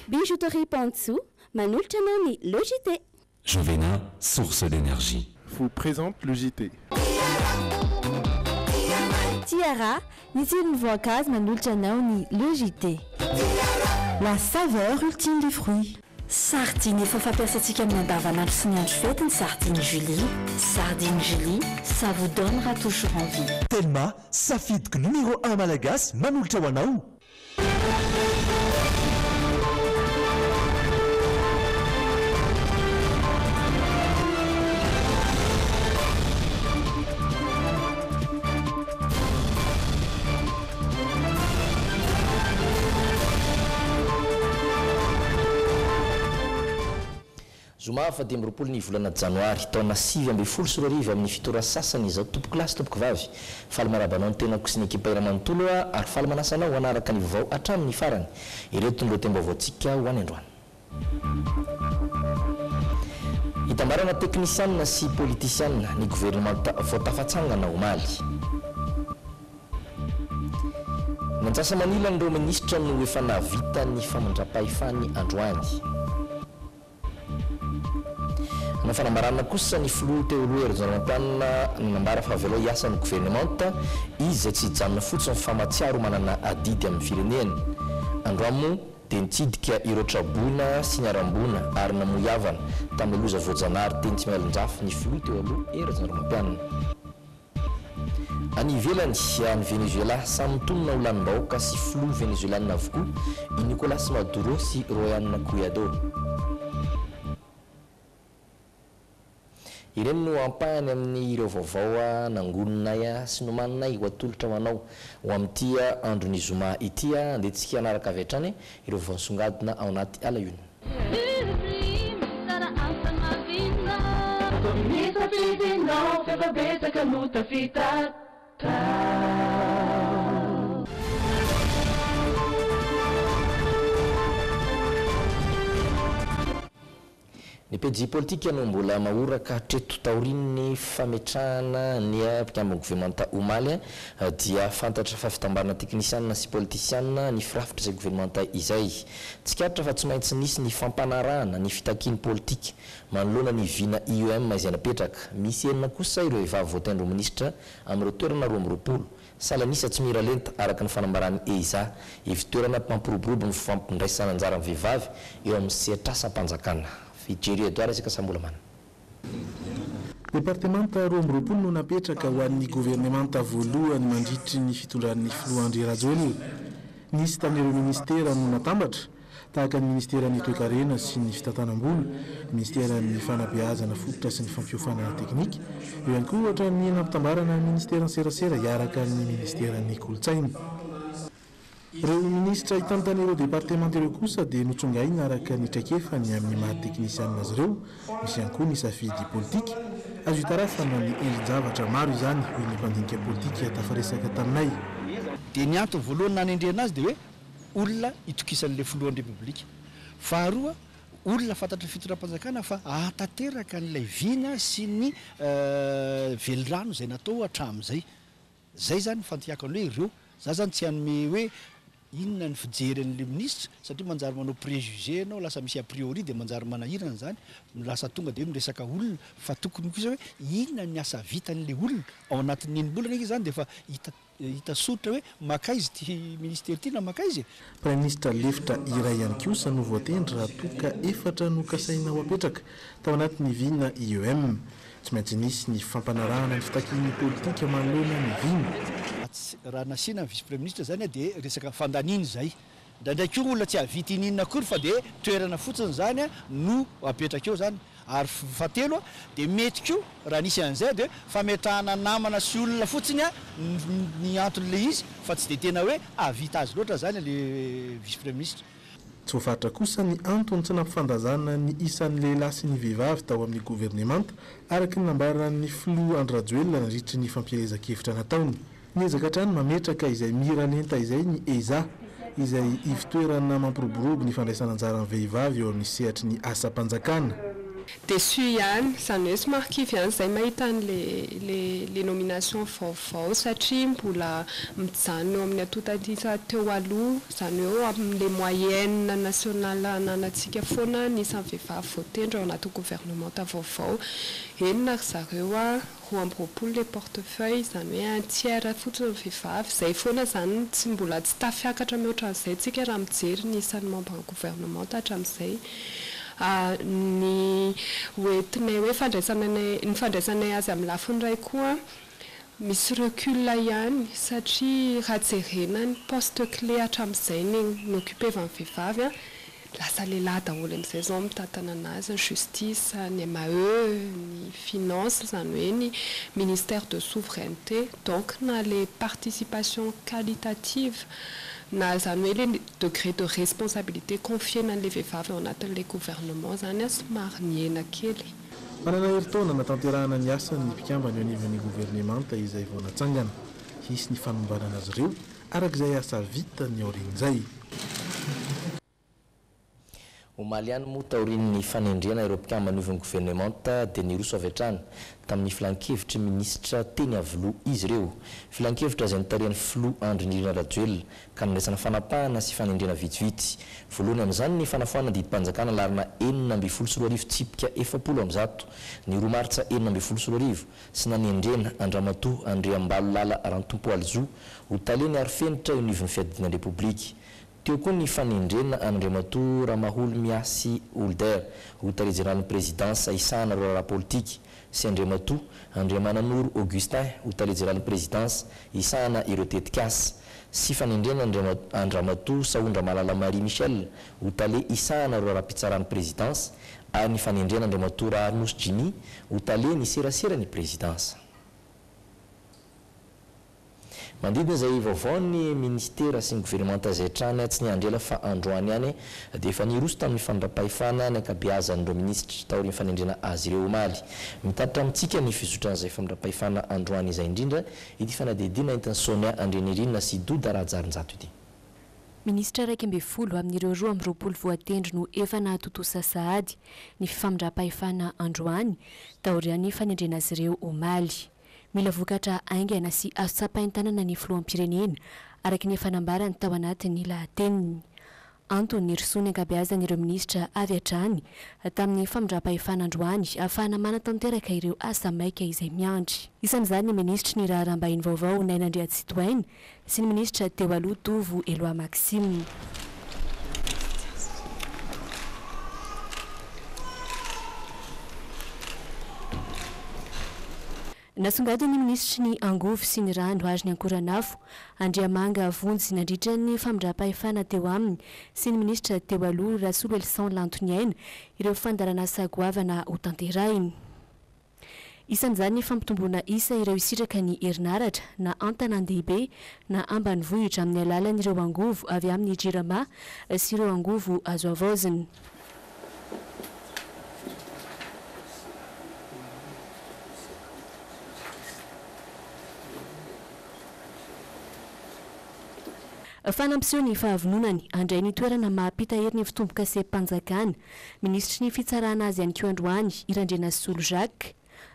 Bijouterie Pantsou, manolotra anao ny le JT. Jovena, source d'énergie. Vous présente le JT. Tiara, ny tsirony voankazo manolotra anao ny le JT. La saveur ultime des fruits. Sardine efa fampiasantsika amin'ny andavanandro sy ny andro fety ny sardine Julie. Sardine Julie, ça vous donnera toujours envie. Telma, safidiko numéro 1 malagasy manolotra ho anao. Zoma fa 10 volana janoary taona 2024 amin'ny fitora sasany izao tompoko lasy tompoko vavy faly marabanao ny tenako sy ny ekipa irananontolo ary faly manasanao hanaraka ny vao atramin'ny farany ireto ny tembaovaotsika ho any androany hitambarana teknisianina sy politisianina ny gouvernement voatafatsangana omaly nantsasa manila nireo ministra no efa navita ny famandra-pahefany androany nafanambarana kosa ny flou théorie razorampianina nambara fa velo iasa ny gouvernement izy tsy janona fotsiny famatsiaro manana adidy amin'ny fireneny androamo dia nitsidika ireo trabona sy ny arambona ary namoiavana tamin'ny loza voajanary teny tsy mialonjafy ny flou teo aloha razorampianina any ivelany any Venezuela samy tonona ho lanim-bahoaka sy flou venezuelanina avokoa i Nicolas Maduro sy Royan Guaido ireny no ampahany amin'ny ireo vaovao nangononay sy nomaninay ho atolotra ho anao ho amin'ity androny zoma ity andehantsika hanaraka avy hatrany ireo vaovao-songadina ao anaty alahona ny pejy politika no mbola mahoraka treto taorin'ny fametrahana ny mpikambana gouvernementa omaly dia fantatra fa fitambarana teknisianina sy politisianina ny firafitra izay gouvernementa izay tsikatra fa tsy maintsy nisy ny fampanarahana ny fitakiny politika manoloana ny vina IOM izay napetraka misy enina kosa ireo vehivavy voatendro ministra amin'ireo toerana 12 salanisa tsy mira lenta araka ny fanambarany EISA ivitoerana mampiroborobo ny fampidraisana anjara amin'ny vehivavy eo amin'ny sehatrasa-panjakana Fijeri Edouard sika sambolamana. Departementa Rombropolo no napetraka ho an'ny gouvernementa voalohany mandritry ny fitondran'ny Flou André Rajoelina. Nisy tamin'ireo ministera no natambatra tahaka ny ministeran'ny toe-karena sy ny fitantanam-bola, ministeran'ny fanabeazana fototra sy ny fampiofana teknika, eo ihany koa ohatra ny nampitambarana ny ministeran'ny serasera iaraka ny ministeran'ny kolotsaina. Ireo ministra hitantan'ireo departementa ireo kosa dia notsongaina araka ny traikefany amin'ny maha-teknisianina azy ireo, misy ihany koa ny safidy politika. Azo hitara fa na ny endrin-javatra maro izany hoy ny mpandinika politika tafaresaka taminay. Dia ny antony voalohany nanendrena azy dia hoe olona itokisan'ilay filohan'ny repoblika. Faharoa, olona fantatra fitondram-panjakana fa ahatateraka n'ilay vina sy ny velirano izay natao hatramin'izay. Zay zany fantiako an'ilay ireo, za zany tsy hanome hoe inona ny fijeren'le ministre satria manjary manao préjugé anao lasa misy a priori dia manjary manahirana zany lasa tonga dia miresaka olona fa tokony kosa hoe inona ny asa vitan'le olona ao anatin'iny bolana izy zany dia fa hita sotra hoe maka izy ty ministère ty na maka izy Prime Ministre lefitra iray ihany kosa no voatendry raha toka efatra no kasaina ho apetraka tao anatin'ny vina IOM tsy maintsy nisy ny fampanarahana ny fitakin'ny politika manoloana ny vina raha nasiana vice premier ministre zany dia resaka fandaniny zay ndraindraiky io olona tsy havita ininona akory fa dia toerana fotsiny zany no apetraka eo zany ary fatelo dia mety kio raha nisy an'izay dia fametrahana namana sy olona fotsiny ny anton'le izy fa tsy dia tena hoe havita azy loatra zany le vice premier ministre tsy hofaritra kosa ny antony tsy nampifandazana ny isan'ny lehilahy sy ny vehivavy tao amin'ny gouvernementa araka ny nambaran'ny Flou André Rajoelina nandritra ny fampielezan-kevitra nataony niezaka hatrany mametraka izay mira lenta izay ny EISA izay ivitoerana mampiroborobo ny fandraisana anjara amin'ny vehivavy eo amin'ny sehatry ny asa-panjakana déçu ihany izany hoe somary kivy ihany izay mahita les nominations vaovao satria mbola mijano eo amin'ny atotadisa teo aloha izany hoe amin'le moyenne nationale ananantsika foana nisan'ny vehivavy voatendry ao anaty gouvernement vaovao enina ry zareo a roa amby roapolo le portefeuille izany hoe un tiers fotsiny ny vehivavy izay foana izany tsy mbola tsy tafiakatra mihoatran'izay tsika raha mijery ny isan'ny membre ny gouvernement hatramin'izay ny hoentinay hoe ny fandraisanay azy amin'ny lafiny ray koa misy recul ihany satria raha jerena ny poste clé hatramin'izay ny occupé avy amin'ny vehivavy lasa lehilahy daholo amin'izay zao mitantana anazy ny justice ny MAE ny finance izany hoe ny ministère de souveraineté donc na les participations qualitatives na izany hoe le degré de responsabilité confié nan'le vehivavy ao anatin'le gouvernement zany somary niena kely manana heritaona natanterahana ny asany mpikambany eo anivon'ny gouvernemanta izay vao natsangana hisy ny fanombanana azy ireo arak'izay asa vita ny aorin'izay omaly ihany moa taorin'ny fanendrena ireo mpikambany ivon'ny gouvernemanta dia niroso avy hatrany tamin'ny filan-kevitry ministra teny avoloa izy ireo filan-kevitra izay nitarehany filoha Andry Nirina Rajoelina ka niraisana fanapahana sy fanendrena vitsivitsy voalohany amin'izany ny fanafoana didim-panjakana larina 4 tsipika 700 ny 2 martsa 4 sy nanendrena Andramatoa Andriambalolala Rantompo Alzo ho taleny ary fenitra eo nivon'ny fiadidina repoblika teo koa ny fanendrena Andriamatoa Ramaholo Miasy Older ho tare général présidence isana ro raha politique sy Andriamatoa Andriamananoro Augustin ho tare général présidence isana ireo tetikasy sy fanendrena Andriamatoa Saondra Malala Marie Michel ho tale isana ro raha pitsarany présidence ary ny fanendrena Andriamatoa Rahanosy Jini ho tale ny serasera ny présidence mandidina izay vaovao ny ministera sy ny gouvernementa izay trany tsy niandrela fa androany ihany dia efa niroso tamin'ny fandrapahefana ny ankabeazan'ireo ministra taorin'ny fanendrena azy ireo omaly mitatitra amintsika ny fizotran'izay fandrapahefana androany izay indrindra ity fanadihadiana entin'ny Sonia Andrenirina sy Doda Rajarinjato ity ministra 12 amin'ireo 20 voatendry no efa nahatotosa sahady ny fifamindrapahefana androany taorian'ny fanendrena azy ireo omaly mila vokatra aingana sy azo tsapain-tanana ny filoham-pirenena araky ny fanambarany tao anatin'ny lahateniny Antony Risony ankabeazan'ireo ministra avy hatrany tamin'ny famindrapahefana androany ahafahana manatanteraka ireo asa maika izay miandry isan'izany ny ministra ny raharambahiny vaovao Nainandria Tsitoaina sy ny ministra teo aloha Tovo Eloi Maxime nasongadiny ministra ny angovo sy ny rano azy ny ankoranafo Andriamanga Vonjy nandritra ny famindrapahefana teo aminy sy ny ministra teo aloha Rasolo Elson Lantoniaina ireo fandarana sagoavana ho tanterahiny isan'izany ny fampitomboana isa ireo isitraka ny herinaratra na antanandehibe na ambanivohitra amin'ny alalan'ireo angovo avy amin'ny Jirama sy ireo angovo azo avaoziny fanampiseho ny fahavononany andray ny toerana mahampita hery ny fitomboka sepanjakana ministry ny fitsarana azy ihany koa androany Irandrena Solo Jacques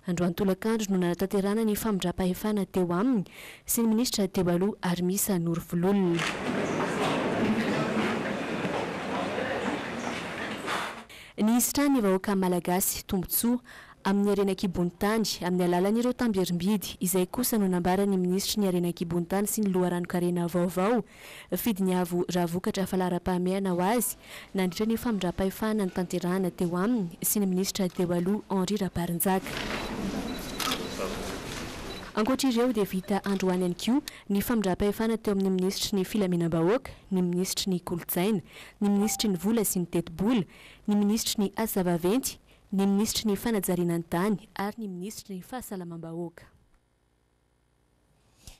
androany tolakandro no nanatanterana ny famindrapahefana teo aminy sy ny ministra teo aloha Armisa Norovololona ny isitra ny vahoaka malagasy tombotsoa amin'ny Arenakibontany amin'ny alalan'ireo tambirimbidy izay kosa no nambarany ministra ny Arenakibontany sy ny loharanokarena vaovao fidiny avo raha vokatra fahalara-pahamehana ho azy nandritra ny famindrapahefana ny tanterahana teo aminy sy ny ministra teo aloha Henri Rabarinjaka ankoatr'ireo dia vita androany ihany koa ny famindrapahefana teo amin'ny ministra ny filaminam-bahoaka ny ministra ny kolotsaina ny ministra ny vola sy ny tetibola ny ministra ny asa vaventy ny ministra ny fanajariana ny tany ary ny ministra ny fahasalamam-bahoaka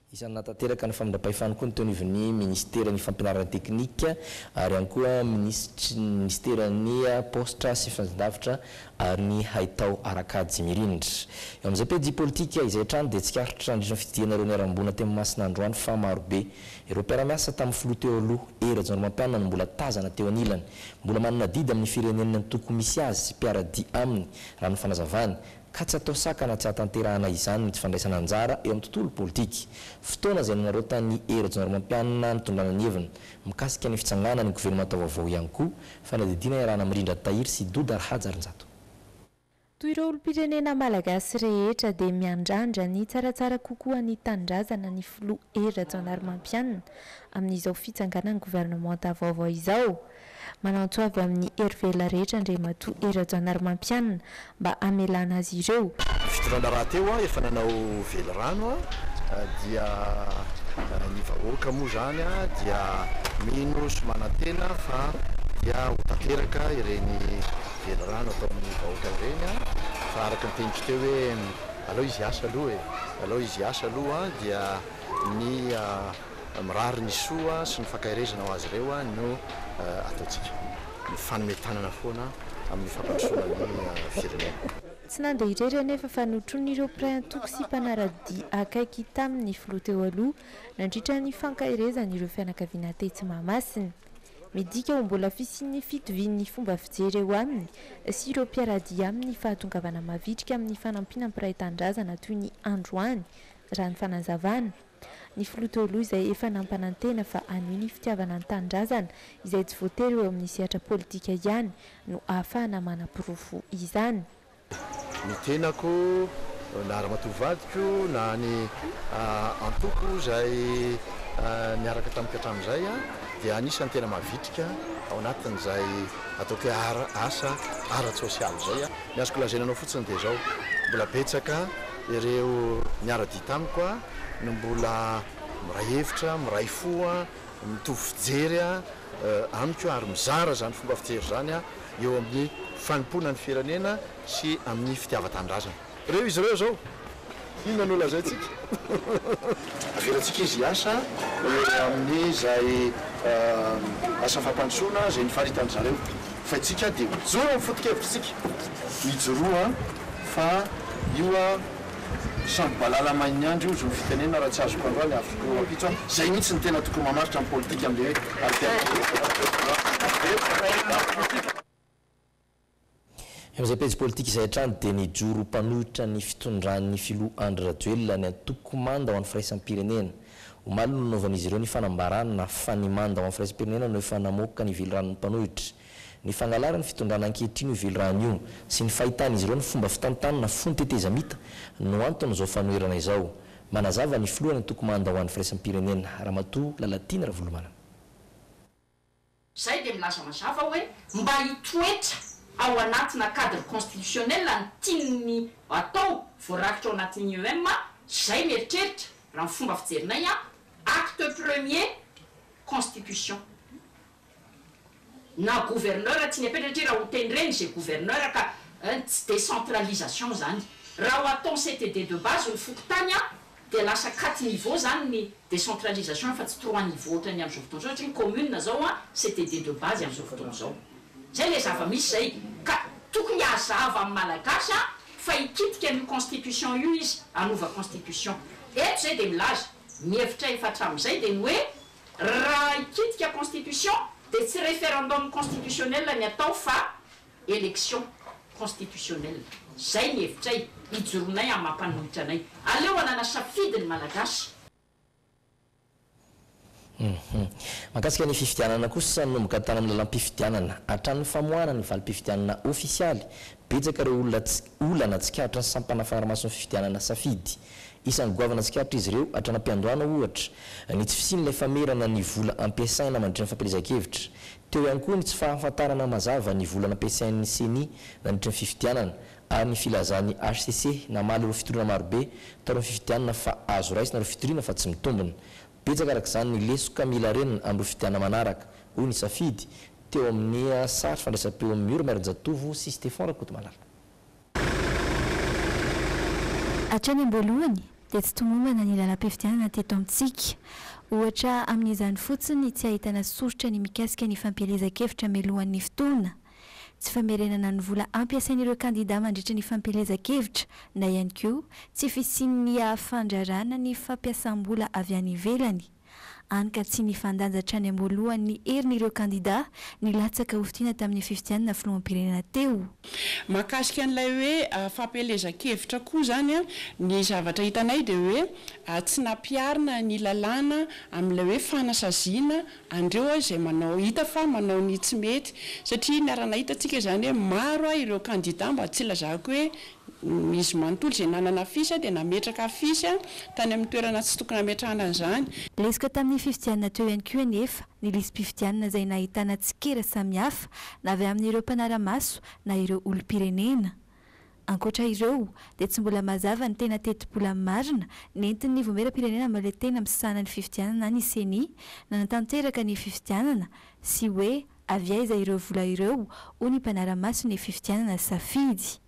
isan'ny natateraka ny famindra-pahefany koa ny teoniviny ministera ny fampianarana teknika ary ihany koa ministerany postra sy fanjindavitra ary ny haitao arakady mirindra eo amin'izay pedi politika izay trano dia tsikaritra andrina fidinareo ny arambona temy masina androany fa marobe ireo mpiaramiasa tamin'ny filoha teo aloha erajanromampianina no mbola tazana teo anilany mbola manana didy amin'ny firenenina ny toko misy azy sy mpiaradi aminy raha ny fanazavany ka tsy atao sakana tsy hatanterahana izany ny tsy fandraisana anjara eo amin'ny tontolo politika fotoana izay nanareo tany erajanromampianina ny tondrana ny hevina mikasika ny fitsangana ny gouvernemanta vaovao ihany koa fa nadidina iarahana mirindra tahiry sy dodar hajarinjato toy ireo olo-pirenena malagasy rehetra dia miandrandra ny tsaratsara kokoa ny tandrazana ny filoha erajanaromampianina amin'izao fitsanganany gouvernemanta vaovao izao manantso avy amin'ny herivela rehetra ndre matoa erajanaromampianina mba amelana azy ireo fitondrana raha teo efa nanao vely rano dia ny vahoaka moa zany dia mino sy manantena fa dia ho tanteraka ireny vely rano atao amin'ny vahoaka ireny fa araka ny tenitry teo hoe aloha izy asa aloha aloha izy asa aloha dia ny mirary ny soa sy ny fankahirezana ho azy ireo no ataontsika ny fanometanana foana amin'ny fampandrosoana ny firenena tsy nandeha irery anefa fa notron'ireo mpiray antoko sy mpanaradi akaiky tamin'ny filoha teo aloha nandritra ny fankahirezana ireo fianakaviana tetsy Mahamasina midika ho mbola fisian'ny fitovian'ny fomba fijery eo aminy sy ireo mpiaradi amin'ny fahatongavana mavitrika amin'ny fanampiana mpiray tandrazana toy ny androany raha ny fanazavana ny filoha teo aloha izay efa nampanantena fa anio ny fitiavana ny tandrazana izay tsy voatery eo amin'ny sehatra politika ihany no ahafahana manam-pirofo izany ny tenako na ara-matovadiko na ny antoko izay niaraka tamin'ny katramizay dia anisany tena mavitrika ao anatin'izay ataoko hoe asa ara-tsosialy zay ny azoko lazainanao fotsiny dia zao mbola betsaka ireo miara-dia tamiko no mbola miray hevitra miray foa mitovy fijery amiko ary mizara zany fomba fijery zany eo amin'ny fanimpona ny firenena sy amin'ny fitiava-tandrazana ireo izy ireo zao inona no lazaintsika averatsika izy asa amin'ny zay asa fampandrosoana zay nifaritan'ny zareo fa itsika dia mijoro amin'ny foto-kevitritsika mijoroa fa io samby balala main'ny andro io zo fitenena raha tsy azoko androany afoko apitso zay mihitsy ny tena tokony mamaritra amin'ny politika amin'le amin'izay pejy politika izay hatrany dia ny joro mpanohitra ny fitondran'ny filoha Andry Rajoelina ny antoko manda ho an'ny firaisampirenena omaly no nanaovan'izy ireo ny fanambarana na fa ny manda ho an'ny firaisampirenena no efa namoaka ny velirano ny mpanohitra ny fangalarany fitondrana ankehitriny io velirano io sy ny fahitan'izy ireo ny fomba fitantanana fontetezamita no antony izao fanoherana izao manazava ny filohany antoko manda ho an'ny firaisampirenena Ramatoa Lalatiana Ravolomanana zay dia milaza mazava hoe mba hitoetra ao anatina cadre constitutionnel ny tiany atao voarakitra ao anatin'ny UEM zay mieritreritra raha ny fomba fijerinay acte premier constitution na gouverneur tsy niapetratra raha ho teny reny zay gouverneur ka tsy décentralisation zany raha ho atao CTD de base ny fokotany dia lasa 4 niveau zany ny décentralisation fa tsy 3 niveau ohatrany amin'izao fotoana zao ohatrany commune zao CTD de base amin'izao fotoana zao zay le zava-misy zay ka tokony hazava amin'ny malagasy fa hikitika ny constitution io izy anova constitution eto zay dia milaza mihevitra efa hatramin'izay dia ny hoe raha hikitika constitution dia tsy référendum constitutionnel ny atao fa élection constitutionnelle zay ny hevitray hijoronay amin'ny mampanohitra anay aleo anana safidy ny malagasy mahakasika ny fifidianana kosa nomboka tany amin'ny lalam-pifidianana hatrany famoana ny valim-pifidianana ofisialy betsaka ireo olana tsikahatra ny sampana fanaramaso ny fifidianana safidy isan'ny goavana tsikahatra izy ireo hatranam-piandoana ohatra ny tsy fisian'ilay famerana ny vola ampiasaina mandritra ny fampielezan-kevitra teo ihany koa ny tsy fahafantarana mazava ny volana ampiasain'ny CENI nandritra ny fifidianana ary ny filazan'ny HCC namaly ireo fitoriana marobe tareo ny fifidianana fa azo raisina ireo fitoriana fa tsy mitombina betsaka araka izany ny lesoka mila renina amin'ireo fifidianana manaraka hoy ny safidy teo amin'ny sary fandraisam-peo amin'ny Miro Marinjatovo sy Stéphane Rakotomalala hatrany am-boalohany dia tsy tomombana ny lalam-pifidianana teto amintsika ohatra amin'izany fotsiny tsy ahitana soritra ny mikasika ny fampielezan-kevitra mialohan'ny fotoana tsy famerenana ny vola ampiasain'ireo kandida mandritra ny fampielezan-kevitra na ihany koa tsy fisian'ny fandrarana ny fampiasam-bola avy any ivelany anka tsy ny fandanjatra any am-boalohan'ny herin'ireo kandida ny latsaka hofidiana tamin'ny fifidianana filoham-pirenena teo mahakasika an'ilay hoe fampielezan-kevitra koa zany a ny zavatra hitanay dia hoe tsy nampiarina ny lalàna amin'ilay hoe fanasaziana andreo izay manao hita fa manao ny tsy mety satria niarana hitantsika zany hoe maro ireo kandida mba tsy lazako hoe izy manontolo izay nanana fisy dia nametraka fisy tany amin'ny toerana tsy tokony hametrahana an'izany lesika tamin'ny fifidianana teo ihany koa anefa ny lisym-pifidianana izay nahitana tsikera samihafa na avy amin'ireo mpanara-maso na ireo olom-pirenena ankoatra ireo dia tsy mbola mazava ny tena teti-bola marina nentin'ny vomeram-pirenena male tena misahana ny fifidianana ny seni na natanteraka ny fifidianana sy hoe avy aiza ireo vola ireo ho ny mpanara-maso ny fifidianana safidy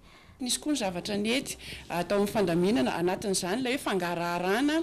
nisy koa ny zavatra nety atao amin'ny fandaminana anatin'izany ilay hoe fangararana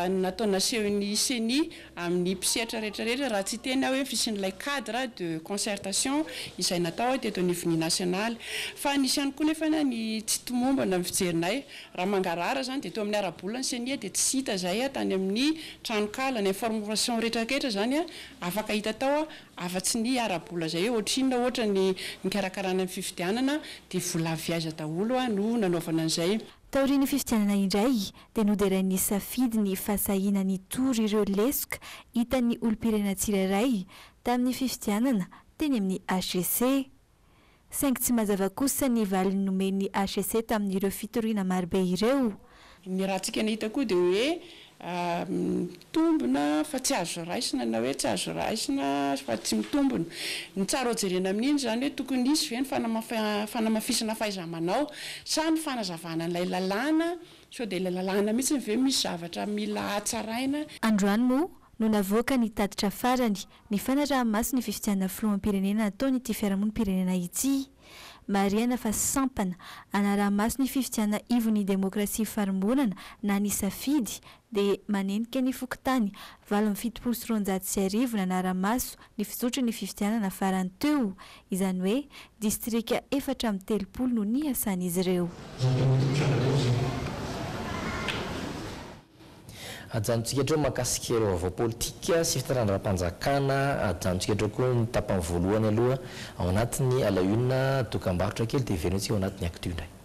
nataona sehon'ny seni amin'ny mpisehatra rehetrarehetra raha tsy teny hoe fisian'ilay cadre de concertation izay natao teto anivony national fa nisy ihany koa nefa ny tsy tomombana amin'ny fijerinay raha mangarara zany dia teo amin'ny arabola ny seni dia tsy hita zay tany amin'ny tranokala ny information rehetrarehetra zany afaka hita tao afa-tsy ny arabola zay hoe ohatrinona ohatra ny mikarakarana amin'ny fifidianana dia vola viaza olo no nanaovana an'izay taorian'ny fifidianana indray dia noderain'ny safidy ny fahasahiana ny tory ireo lesoka hitan'ny olom-pirenena tsirairay tamin'ny fifidianana teny amin'ny HEC saingy tsy mazava kosa ny valiny nomen'ny HEC tamin'ireo fitoriana marobe ireo ny raha ntsika nahita koa dia hoe mitombona fa tsy azo raisina na hoe tsy azo raisina fa tsy mitombona ny tsara ojerena amin'iny zany hoe tokony isy ve ny fanamafisana fahaiza-manao sa ny fanazavana n'ilay lalàna so dia ilay lalàna mihitsy ve misy zavatra mila hatsaraina androany moa no navoaka ny tatitra farany ny fanaraha-maso ny fifidianana filoham-pirenena nataony ity fiarahamonim-pirenena ity mariana fa sampana anaraha-maso ny fifidianana ivony demokrasia farimbolana na ny safidy dia manenika ny fokotany 7.9 na anaraha-maso ny fizotry ny fifidianana farany teo izany hoe distrika 430 no ny asan'izy ireo ajanontsika hatreo mahakasika ireo vaovao politika sy fitarandraram-panjakana ajanontsika hatreo koa ny tapany voalohany aloha ao anatin'ny alahionina dokam-barotra kely dia verentsika ao anatin'ny actu indray